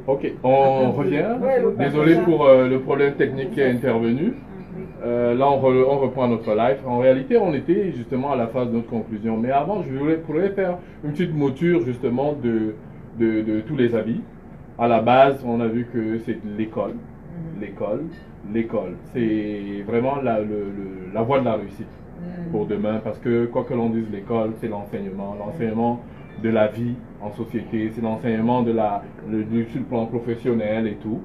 Ok, on revient. Désolé pour le problème technique qui est intervenu. Là, on reprend notre live. En réalité, on était justement à la phase de notre conclusion. Mais avant, je voulais faire une petite mouture justement de tous les habits. À la base, on a vu que c'est l'école. L'école. C'est vraiment la voie de la réussite pour demain. Parce que quoi que l'on dise, l'école, c'est l'enseignement. L'enseignement de la vie en société, c'est l'enseignement sur le plan professionnel et tout.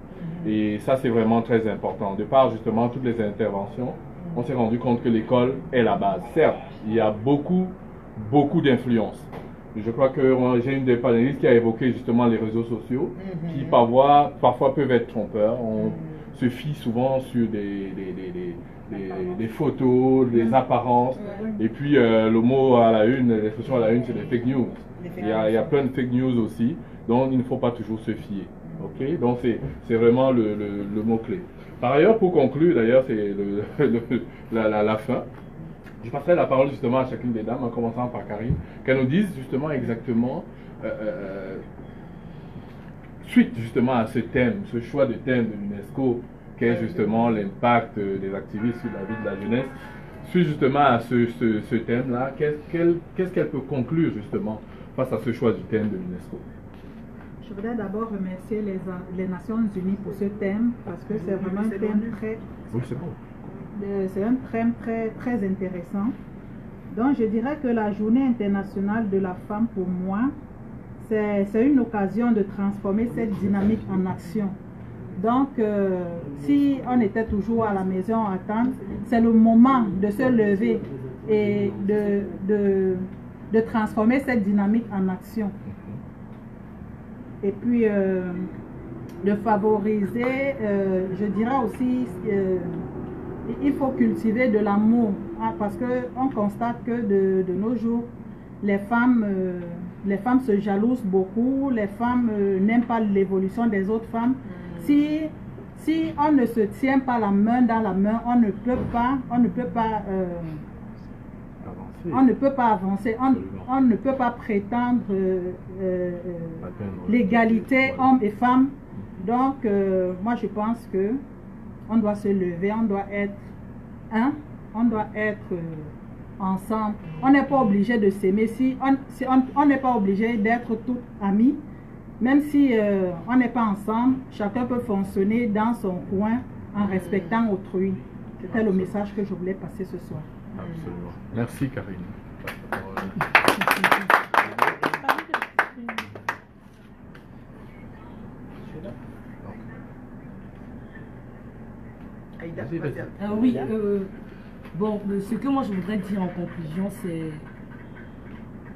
Et ça, c'est vraiment très important. De par justement toutes les interventions, on s'est rendu compte que l'école est la base. Certes, il y a beaucoup d'influence. Je crois que j'ai une des panélistes qui a évoqué justement les réseaux sociaux, qui parfois peuvent être trompeurs. On se fie souvent sur des photos, des apparences. Et puis le mot à la une, l'expression à la une, c'est des fake news. Il y a plein de fake news aussi, donc il ne faut pas toujours se fier. Ok, donc c'est vraiment le mot-clé. Par ailleurs, pour conclure, d'ailleurs, c'est la fin. Je passerai la parole justement à chacune des dames, en commençant par Karine, qu'elle nous dise justement exactement, suite justement à ce thème, ce choix de thème de l'UNESCO, qu'est justement l'impact des activistes sur la vie de la jeunesse, suite justement à ce thème-là, qu'est-ce qu'elle peut conclure justement face à ce choix du thème de l'UNESCO? Je voudrais d'abord remercier les Nations Unies pour ce thème, parce que c'est vraiment un thème très... Oui, c'est bon. C'est un thème très intéressant. Donc je dirais que la Journée internationale de la femme, pour moi, c'est une occasion de transformer cette dynamique en action. Donc si on était toujours à la maison à attendre, c'est le moment de se lever et de transformer cette dynamique en action. Et puis de favoriser, je dirais aussi, il faut cultiver de l'amour, hein, parce qu'on constate que de nos jours, les femmes se jalousent beaucoup, les femmes n'aiment pas l'évolution des autres femmes. Si on ne se tient pas la main dans la main, on ne peut pas avancer, on ne peut pas prétendre l'égalité hommes et femmes. Donc moi je pense que on doit se lever, on doit être un, on doit être ensemble. On n'est pas obligé de s'aimer, on n'est pas obligé d'être tous amis. Même si on n'est pas ensemble, chacun peut fonctionner dans son coin en respectant autrui. C'était le message que je voulais passer ce soir. Absolument. Merci Karine. Oui, bon, ce que moi je voudrais dire en conclusion,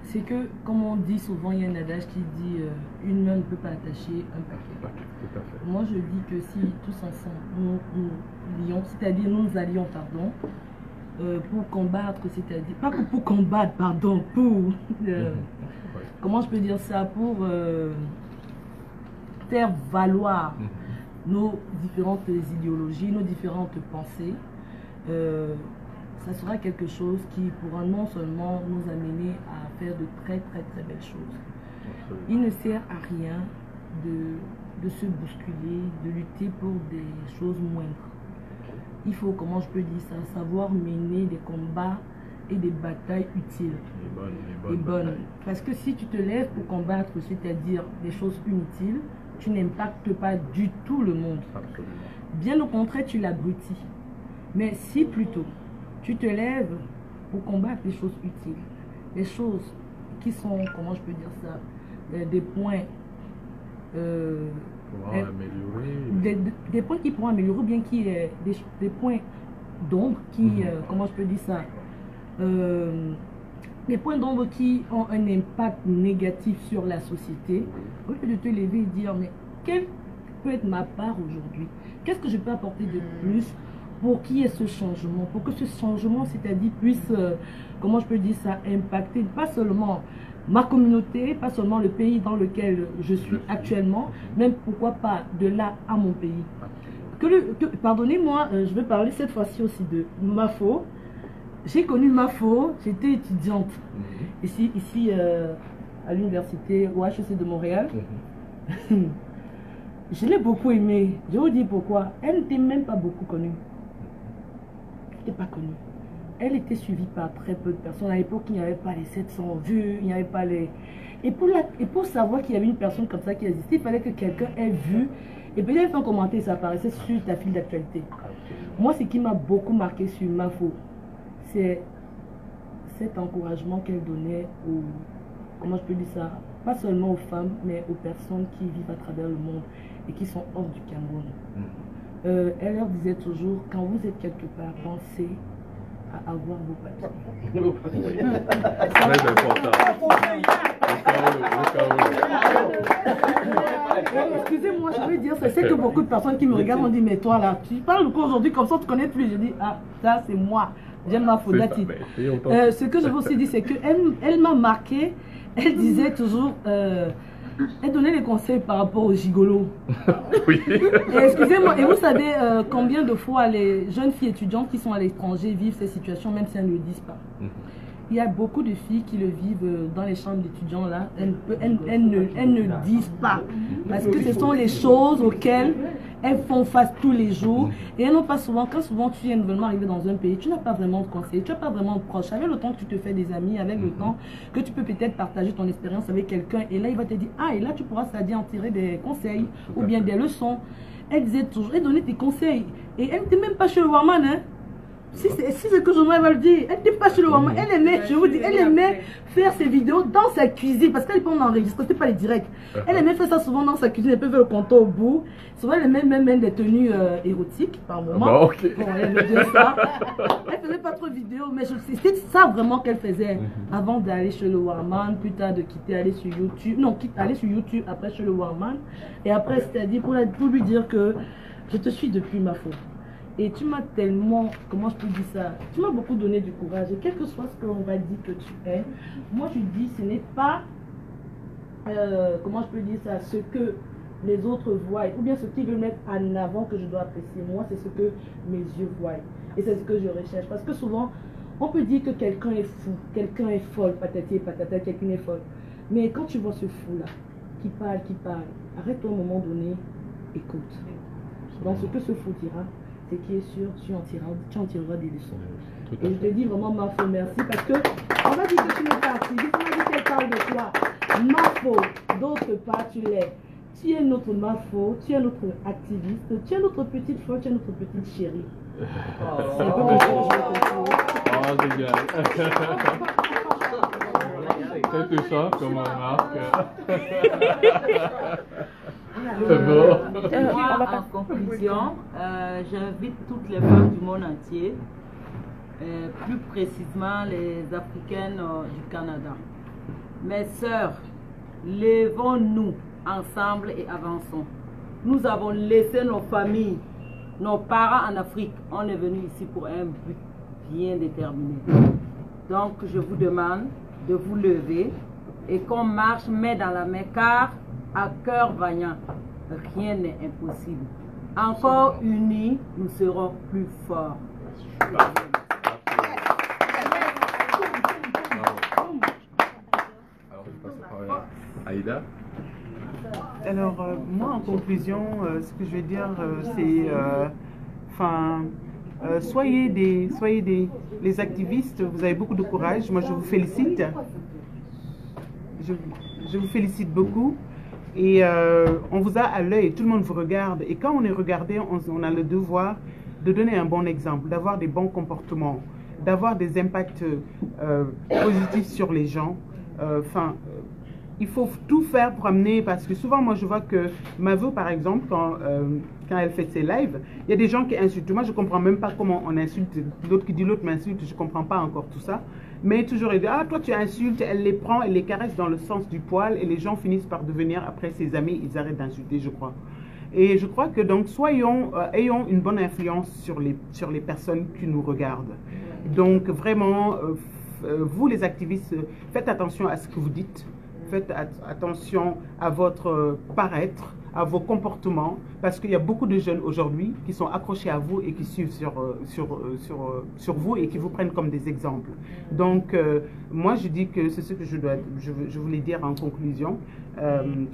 c'est que, comme on dit souvent, il y a un adage qui dit une main ne peut pas attacher un paquet. Moi je dis que si tous ensemble nous lions, c'est-à-dire nous allions, pardon, pour combattre, c'est-à-dire, pas pour combattre, pardon, pour, comment je peux dire ça, pour faire valoir nos différentes idéologies, nos différentes pensées, ça sera quelque chose qui pourra non seulement nous amener à faire de très belles choses. Il ne sert à rien de se bousculer, de lutter pour des choses moindres. Il faut, comment je peux dire ça, savoir mener des combats et des batailles utiles et bonnes. Parce que si tu te lèves pour combattre, c'est-à-dire des choses inutiles, tu n'impactes pas du tout le monde. Absolument. Bien au contraire, tu l'abrutis. Mais si plutôt tu te lèves pour combattre des choses utiles, des choses qui sont, comment je peux dire ça, des points des points qui pourront améliorer, ou bien qui des points d'ombre qui, comment je peux dire ça, des points d'ombre qui ont un impact négatif sur la société, au lieu de te lever et dire mais quelle peut être ma part aujourd'hui, qu'est-ce que je peux apporter de plus pour qu'il y ait ce changement, pour que ce changement, c'est-à-dire puisse, comment je peux dire ça, impacter pas seulement ma communauté, pas seulement le pays dans lequel je suis actuellement, même pourquoi pas de là à mon pays. Pardonnez-moi, je vais parler cette fois-ci aussi de Mafo. J'ai connu Mafo, j'étais étudiante ici à l'université au HEC de Montréal. Je l'ai beaucoup aimée. Je vous dis pourquoi. Elle n'était même pas beaucoup connue. Elle n'était pas connue. Elle était suivie par très peu de personnes. À l'époque, il n'y avait pas les 700 vues, il n'y avait pas les... Et pour savoir qu'il y avait une personne comme ça qui existait, il fallait que quelqu'un ait vu. Et peut-être un commentaire, ça apparaissait sur ta file d'actualité. Moi, ce qui m'a beaucoup marqué sur Mafo, c'est cet encouragement qu'elle donnait aux... Comment je peux dire ça? Pas seulement aux femmes, mais aux personnes qui vivent à travers le monde et qui sont hors du Cameroun. Elle leur disait toujours, quand vous êtes quelque part, pensez à avoir vos papiers. Très important. Excusez-moi, je veux dire, c'est que beaucoup de personnes qui me regardent ont dit, mais toi là, tu parles quoi aujourd'hui comme ça, tu connais plus. Je dis, ah, ça c'est moi, j'aime ma faudati. Ce que je veux aussi dire, c'est qu'elle m'a marqué, elle disait toujours, elle donnait des conseils par rapport aux gigolos. Oui. Excusez-moi, et vous savez combien de fois les jeunes filles étudiantes qui sont à l'étranger vivent ces situations, même si elles ne le disent pas. Il y a beaucoup de filles qui le vivent dans les chambres d'étudiants là. Elles ne disent pas. Parce que ce sont les choses auxquelles elles font face tous les jours. Et elles n'ont pas souvent, quand souvent tu es nouvellement arrivé dans un pays, tu n'as pas vraiment de conseils, tu n'as pas vraiment de proches. Avec le temps que tu te fais des amis, avec le temps que tu peux peut-être partager ton expérience avec quelqu'un. Et là, il va te dire, ah, et là, tu pourras c'est-à-dire en tirer des conseils ou bien des leçons. Elle disait toujours, elle donnait des conseils. Et elle n'était même pas chez le Warman, hein. Si c'est ce que je va le dire, elle n'était pas chez le Warman. Elle aimait, je vous dis, elle aimait faire ses vidéos dans sa cuisine. Parce qu'elle n'est pas enregistrée, c'était pas les directs. Elle aimait faire ça souvent dans sa cuisine. Elle peut faire le compteur au bout. Souvent, elle aimait même des tenues érotiques par moment. Bah, okay. Bon, elle aimait bien ça. Elle faisait pas trop de vidéos, mais c'était ça vraiment qu'elle faisait avant d'aller chez le Warman, plus tard de quitter, aller sur YouTube. Non, aller sur YouTube, après chez le Warman. Et après, c'est-à-dire pour lui dire que je te suis depuis ma faute. Et tu m'as tellement, comment je peux dire ça, tu m'as beaucoup donné du courage. Et quel que soit ce qu'on va dire que tu es, moi je dis ce n'est pas, comment je peux dire ça, ce que les autres voient, ou bien ce qu'ils veulent mettre en avant que je dois apprécier. Moi c'est ce que mes yeux voient. Et c'est ce que je recherche. Parce que souvent, on peut dire que quelqu'un est fou, quelqu'un est folle, patati et patata, quelqu'un est folle. Mais quand tu vois ce fou-là, qui parle, arrête-toi à un moment donné, écoute. Donc ce que ce fou dira, c'est qui est sûr, tu en tireras des leçons. Et je te dis vraiment, Mafo, merci, parce que on va dire que tu n'es pas activiste, on va dire qu'elle parle de toi. Mafo, d'autre part, tu l'es. Tu es notre Mafo, tu es notre activiste, tu es notre petite fleur, tu es notre petite chérie. C'est un peu comme ça que je le comprends. Oh, génial. C'est tout ça, comme on remarque. Moi, en conclusion, j'invite toutes les femmes du monde entier, plus précisément les Africaines du Canada. Mes sœurs, levons-nous ensemble et avançons. Nous avons laissé nos familles, nos parents en Afrique. On est venu ici pour un but bien déterminé. Donc, je vous demande de vous lever et qu'on marche main dans la main, car à cœur vaillant, rien n'est impossible. Encore unis, nous serons plus forts. Aïda? Alors, moi, en conclusion, ce que je vais dire, c'est, soyez les activistes, vous avez beaucoup de courage. Moi, je vous félicite. Je vous félicite beaucoup. Et on vous a à l'œil, tout le monde vous regarde. Et quand on est regardé, on a le devoir de donner un bon exemple, d'avoir des bons comportements, d'avoir des impacts positifs sur les gens. Il faut tout faire pour amener, parce que souvent, moi, je vois que Mavo, par exemple, quand elle fait ses lives, il y a des gens qui insultent. Moi, je ne comprends même pas comment on insulte. L'autre qui dit l'autre m'insulte, je ne comprends pas encore tout ça. Mais toujours, elle dit, ah, toi, tu insultes, elle les prend, elle les caresse dans le sens du poil, et les gens finissent par devenir, après, ses amis, ils arrêtent d'insulter, je crois. Et je crois que, donc, ayons une bonne influence sur les personnes qui nous regardent. Donc, vraiment, vous, les activistes, faites attention à ce que vous dites. Faites attention à votre paraître, à vos comportements, parce qu'il y a beaucoup de jeunes aujourd'hui qui sont accrochés à vous et qui suivent sur vous et qui vous prennent comme des exemples. Donc, moi, je dis que c'est ce que je voulais dire en conclusion.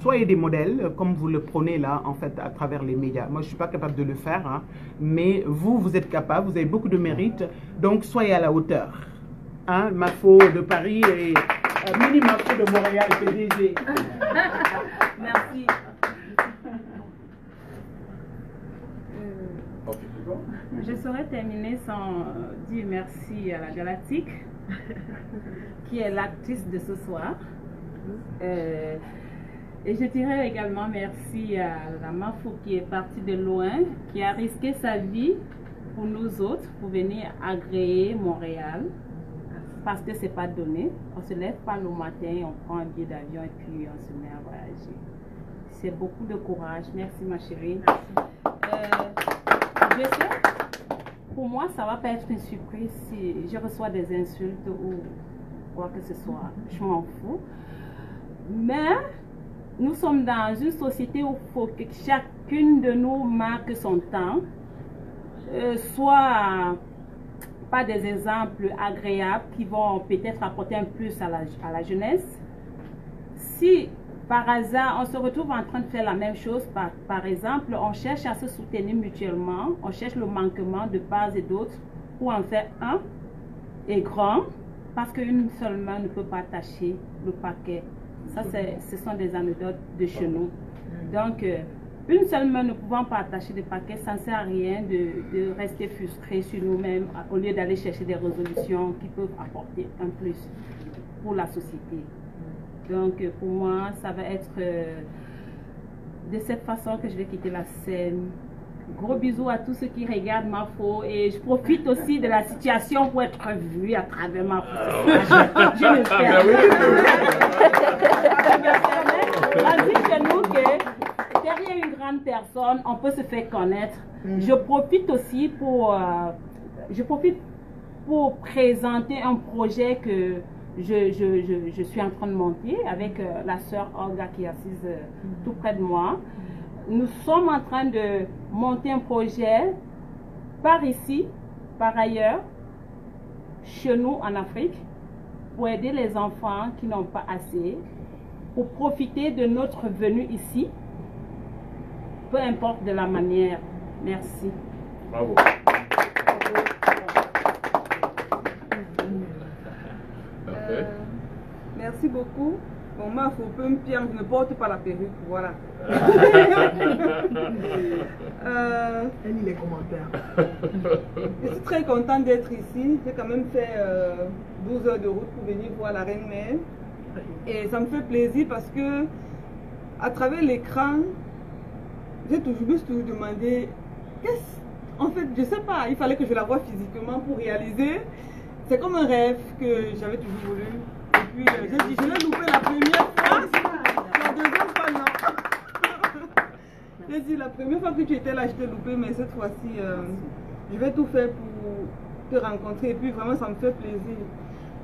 Soyez des modèles, comme vous le prônez là, en fait, à travers les médias. Moi, je ne suis pas capable de le faire, hein, mais vous êtes capable, vous avez beaucoup de mérite, donc soyez à la hauteur. Hein, Mafo de Paris et Mini Mafo de Montréal, PDG. Merci. Je saurais terminer sans dire merci à la Galactique, qui est l'actrice de ce soir. Et je dirais également merci à la Mafo qui est partie de loin, qui a risqué sa vie pour nous autres, pour venir agréer Montréal, parce que c'est pas donné. On se lève pas le matin, on prend un billet d'avion et puis on se met à voyager. C'est beaucoup de courage. Merci ma chérie. Je sais, pour moi, ça va pas être une surprise si je reçois des insultes ou quoi que ce soit. Je m'en fous. Mais nous sommes dans une société où il faut que chacune de nous marque son temps, soit pas des exemples agréables qui vont peut-être apporter un plus à la jeunesse. Si par hasard on se retrouve en train de faire la même chose, par exemple, on cherche à se soutenir mutuellement, on cherche le manquement de part et d'autre pour en faire un et grand, parce qu'une seule main ne peut pas attacher le paquet. Ça, ce sont des anecdotes de chez nous. Donc, une seule main ne pouvant pas attacher des paquets, ça ne sert à rien de rester frustré sur nous-mêmes au lieu d'aller chercher des résolutions qui peuvent apporter un plus pour la société. Donc, pour moi, ça va être de cette façon que je vais quitter la scène. Gros bisous à tous ceux qui regardent Mafo et je profite aussi de la situation pour être vue à travers Mafo. Je me permets. Chez nous que derrière une grande personne, on peut se faire connaître. Je profite aussi pour présenter un projet que je suis en train de monter avec la sœur Olga qui est assise tout près de moi. Nous sommes en train de monter un projet par ici, par ailleurs, chez nous en Afrique, pour aider les enfants qui n'ont pas assez, pour profiter de notre venue ici, peu importe de la manière. Merci. Bravo. Merci beaucoup. Bon, moi, il faut peu me pire, je ne porte pas la perruque, voilà. Elle lit les commentaires. Je suis très contente d'être ici. J'ai quand même fait 12 heures de route pour venir voir la Reine-Mère. Et ça me fait plaisir parce que, à travers l'écran, je me suis toujours demandé, en fait, je ne sais pas, il fallait que je la voie physiquement pour réaliser. C'est comme un rêve que j'avais toujours voulu. Et puis, j'ai dit, je l'ai loupé la première fois. La deuxième fois, non. J'ai dit, la première fois que tu étais là, je t'ai loupé, mais cette fois-ci, je vais tout faire pour te rencontrer. Et puis, vraiment, ça me fait plaisir.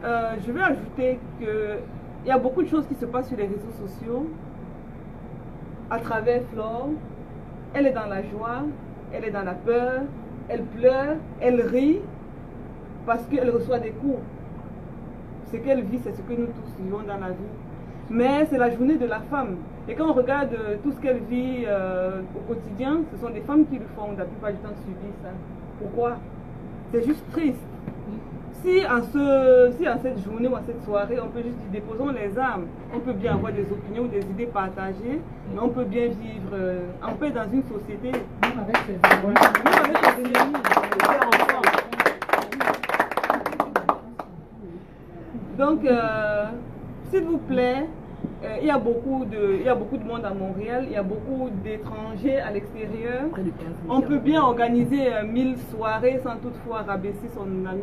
Je vais ajouter qu'il y a beaucoup de choses qui se passent sur les réseaux sociaux. À travers Flore, elle est dans la joie, elle est dans la peur, elle pleure, elle rit, parce qu'elle reçoit des coups. Ce qu'elle vit, c'est ce que nous tous vivons dans la vie. Mais c'est la journée de la femme. Et quand on regarde tout ce qu'elle vit au quotidien, ce sont des femmes qui le font, la plupart du temps subir ça. Pourquoi? C'est juste triste. Si en cette journée ou en cette soirée, on peut juste dire déposons les armes, on peut bien avoir des opinions ou des idées partagées, mais on peut bien vivre en paix dans une société. Même avec ses ennemis. Donc, s'il vous plaît, il y a beaucoup de monde à Montréal, il y a beaucoup d'étrangers à l'extérieur. On peut bien organiser 1000 soirées sans toutefois rabaisser son ami.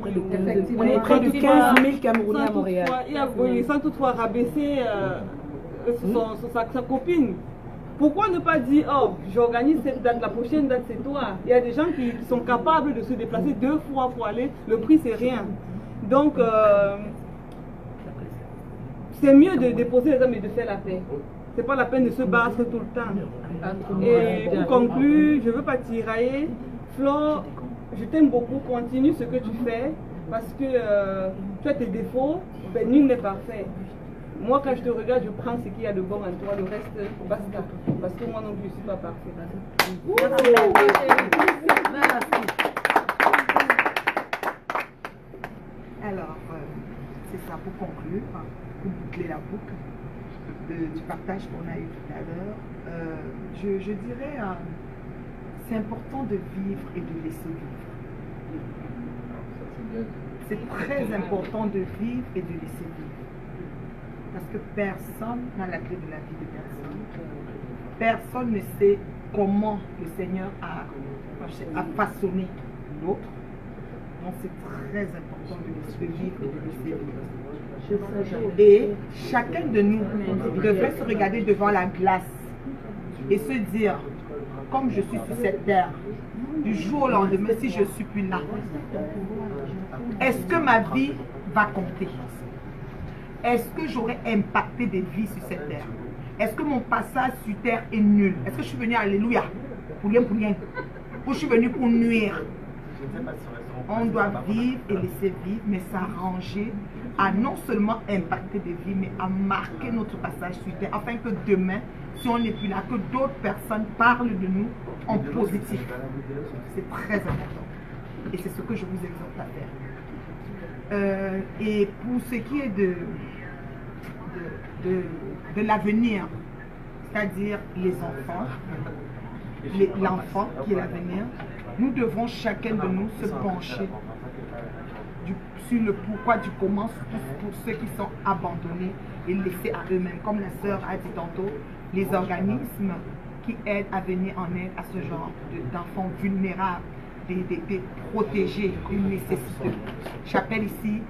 On est près de 15 000 Camerounais à Montréal. Sans toutefois rabaisser sa copine. Pourquoi ne pas dire, oh, j'organise cette date, la prochaine date c'est toi. Il y a des gens qui sont capables de se déplacer 2 fois pour aller, le prix c'est rien. Donc, c'est mieux de déposer les armes et de faire la paix. c'est pas la peine de se battre tout le temps. Et pour conclure, je veux pas tirailler. Flo, je t'aime beaucoup, continue ce que tu fais, parce que tu as tes défauts, ben, nul n'est parfait. Moi, quand je te regarde, je prends ce qu'il y a de bon en toi, le reste, basta. Parce que moi non plus, je ne suis pas parfait. Alors, c'est ça, pour conclure, pour boucler la boucle du partage qu'on a eu tout à l'heure, je dirais, c'est important de vivre et de laisser vivre. C'est très important de vivre et de laisser vivre. Parce que personne n'a la clé de la vie de personne. Personne ne sait comment le Seigneur a façonné l'autre. Donc c'est très important de vivre et de laisser vivre. Et chacun de nous devrait se regarder devant la glace et se dire, comme je suis sur cette terre, du jour au lendemain, si je ne suis plus là, est-ce que ma vie va compter? Est-ce que j'aurai impacté des vies sur cette terre? Est-ce que mon passage sur terre est nul? Est-ce que je suis venu, alléluia, pour rien, ou je suis venu pour nuire? On doit vivre et laisser vivre, mais s'arranger à non seulement impacter des vies, mais à marquer notre passage sur terre, afin que demain, si on n'est plus là, que d'autres personnes parlent de nous en positif. C'est très important. Et c'est ce que je vous exhorte à faire. Et pour ce qui est de l'avenir, c'est-à-dire les enfants, l'enfant qui est l'avenir, nous devons chacun de nous se pencher sur le pourquoi du comment pour ceux qui sont abandonnés et laissés à eux-mêmes. Comme la sœur a dit tantôt, les organismes qui aident à venir en aide à ce genre d'enfants vulnérables, des protégés, une nécessité. J'appelle ici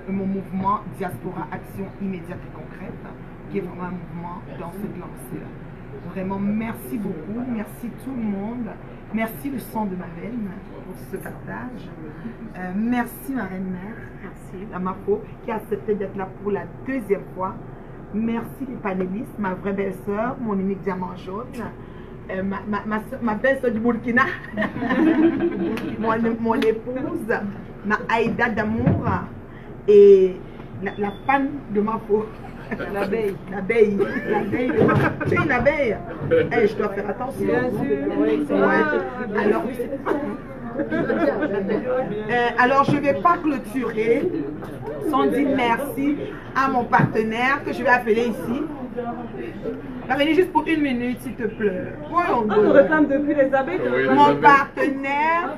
mon mouvement Diaspora Action Immédiate et Concrète, qui est vraiment un mouvement dans cette lancée-là. Vraiment, merci beaucoup, merci tout le monde, merci le sang de ma veine pour ce partage, merci ma reine-mère, merci la Marco qui a accepté d'être là pour la deuxième fois, merci les panélistes, ma vraie belle-sœur, mon unique diamant jaune, ma belle-sœur du Burkina, mon épouse, ma Aïda d'amour et la fan de Marco. L'abeille. L'abeille. L'abeille. Tu es une abeille. Hey, je dois faire attention. Alors, je ne vais pas clôturer sans dire merci à mon partenaire que je vais appeler ici. Va venir juste pour 1 minute, s'il te plaît. On nous réclame depuis les abeilles. Mon partenaire.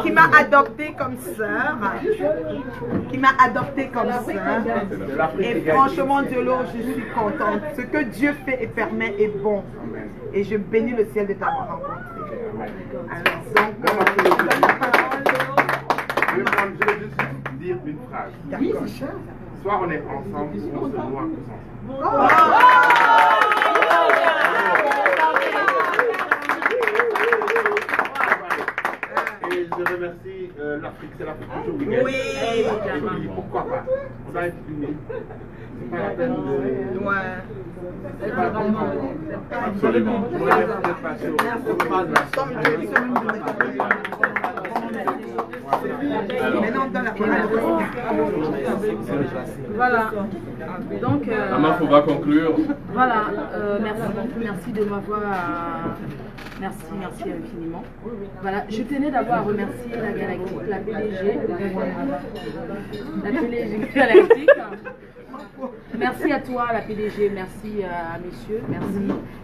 Qui m'a adopté comme sœur, et franchement Diolo, je suis contente. Ce que Dieu fait et permet est bon, et je bénis le ciel de t'avoir rencontré. Alors, je vais juste dire une phrase. Oui, soit on est ensemble, soit on se noie tous ensemble. Et je remercie l'Afrique, c'est l'Afrique aujourd'hui. Oui. Je dis pourquoi pas. On doit être unis. C'est pas la peine de... C'est pas la peine de... Absolument. On va être patient. Voilà. Donc, Maman, il faudra conclure. Voilà. Merci beaucoup. Merci de m'avoir. Merci infiniment. Voilà. Je tenais d'abord à remercier la Galactique, la PDG, la PDG Galactique. Merci à toi, la PDG, merci à messieurs,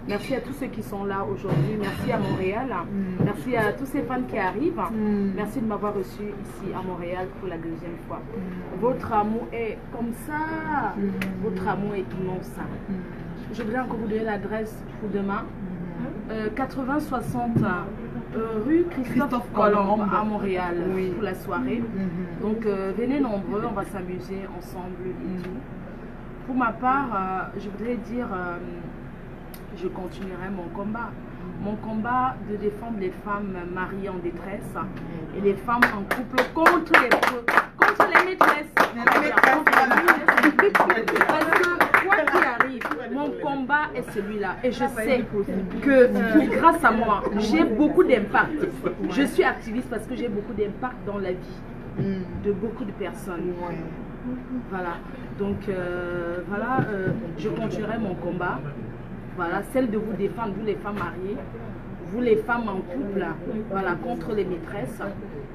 merci à tous ceux qui sont là aujourd'hui, merci à Montréal, merci à tous ces fans qui arrivent, merci de m'avoir reçu ici à Montréal pour la deuxième fois. Votre amour est comme ça, votre amour est immense. Je voudrais encore vous donner l'adresse pour demain, 80 60 Rue Christophe Colomb à Montréal pour la soirée. Donc venez nombreux, on va s'amuser ensemble et tout. Pour ma part, je voudrais dire, je continuerai mon combat. Mon combat de défendre les femmes mariées en détresse et les femmes en couple contre les maîtresses. Parce que quoi qu'il arrive, mon combat est celui-là. Et je sais que grâce à moi, j'ai beaucoup d'impact. Je suis activiste parce que j'ai beaucoup d'impact dans la vie de beaucoup de personnes. Voilà. Donc voilà, je continuerai mon combat. Voilà, celle de vous défendre, vous les femmes mariées, vous les femmes en couple, voilà, contre les maîtresses.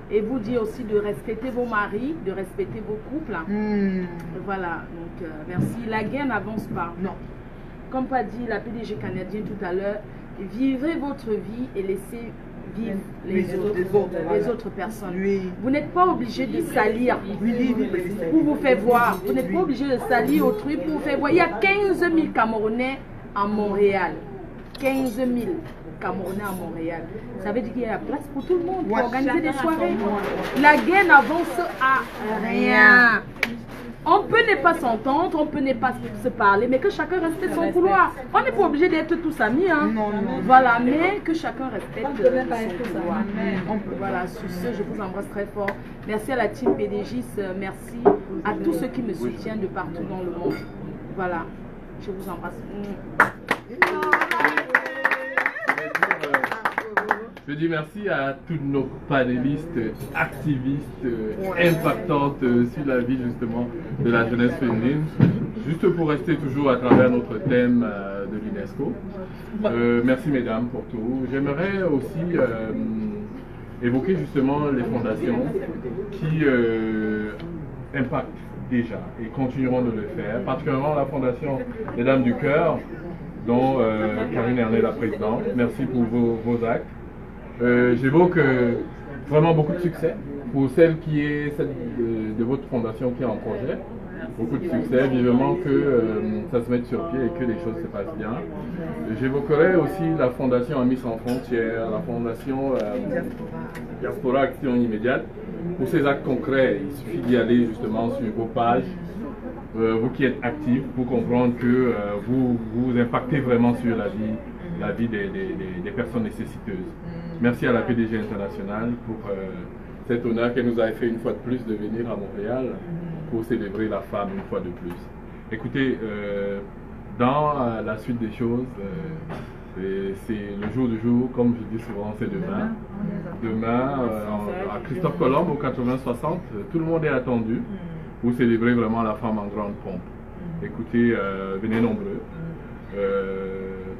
Et vous dire aussi de respecter vos maris, de respecter vos couples. Voilà, donc merci. La guerre n'avance pas. Non. Comme pas dit la PDG canadienne tout à l'heure, vivez votre vie et laissez vivre les autres personnes. Vous n'êtes pas obligé de salir pour vous faire voir. Vous n'êtes pas obligé de salir autrui pour vous faire voir. Il y a 15 000 Camerounais à Montréal. 15 000 Camerounais à Montréal. Ça veut dire qu'il y a la place pour tout le monde pour organiser des soirées. La guerre n'avance à rien. On peut ne pas s'entendre, on peut ne pas se parler, mais que chacun respecte son couloir. On n'est pas obligé d'être tous amis. Hein. Voilà, mais que chacun respecte son couloir. Voilà, sur ce, je vous embrasse très fort. Merci à la team PDGis, merci à tous ceux qui me soutiennent de partout dans le monde. Voilà, je vous embrasse. Je dis merci à tous nos panélistes, activistes, impactantes sur la vie justement de la jeunesse féminine. Juste pour rester toujours à travers notre thème de l'UNESCO. Merci mesdames pour tout. J'aimerais aussi évoquer justement les fondations qui impactent déjà et continueront de le faire, particulièrement la fondation des Dames du Cœur, dont Karine Ernet est la présidente. Merci pour vos actes. J'évoque vraiment beaucoup de succès pour celle qui est celle de votre fondation qui est en projet. Beaucoup de succès, vivement que ça se mette sur pied et que les choses se passent bien. J'évoquerai aussi la fondation Amis sans frontières, la fondation Diaspora Action Immédiate. Pour ces actes concrets, il suffit d'y aller justement sur vos pages, vous qui êtes actifs, pour comprendre que vous impactez vraiment sur la vie des personnes nécessiteuses. Merci à la PDG internationale pour cet honneur qu'elle nous a fait une fois de plus de venir à Montréal pour célébrer la femme une fois de plus. Écoutez, dans la suite des choses, c'est le jour du jour, comme je dis souvent, c'est demain. Demain, à Christophe Colomb, au 80-60, tout le monde est attendu pour célébrer vraiment la femme en grande pompe. Écoutez, venez nombreux.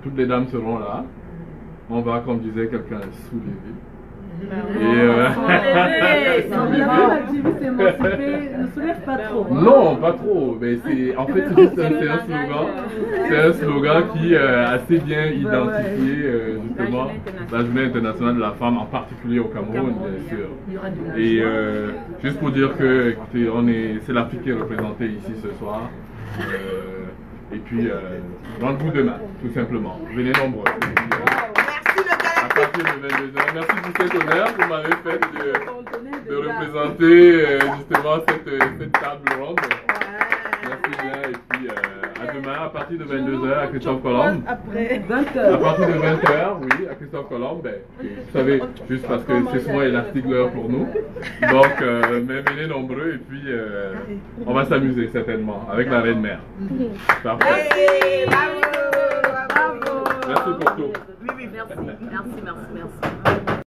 Toutes les dames seront là. On va, comme disait quelqu'un, soulever. Ne soulève pas trop. Non, pas trop. Mais en fait, c'est un slogan. C'est un slogan qui a assez bien identifié justement la journée internationale de la femme, en particulier au Cameroun, bien sûr. Et juste pour dire que, écoutez, c'est l'Afrique qui est représentée ici ce soir. Et puis, rendez-vous demain, tout simplement. Venez nombreux. À partir de 22h. Merci pour cet honneur que vous m'avez fait de représenter justement cette table ronde. Merci bien. Et puis à demain à partir de 22h à Christophe Colomb. Après 20h. À partir de 20h, oui, à Christophe Colomb. Ben, vous savez, juste parce que c'est souvent élastique l'heure pour nous. Donc, mais venez nombreux et puis on va s'amuser certainement avec la Reine Mère. Parfait. Merci pour tout. Merci.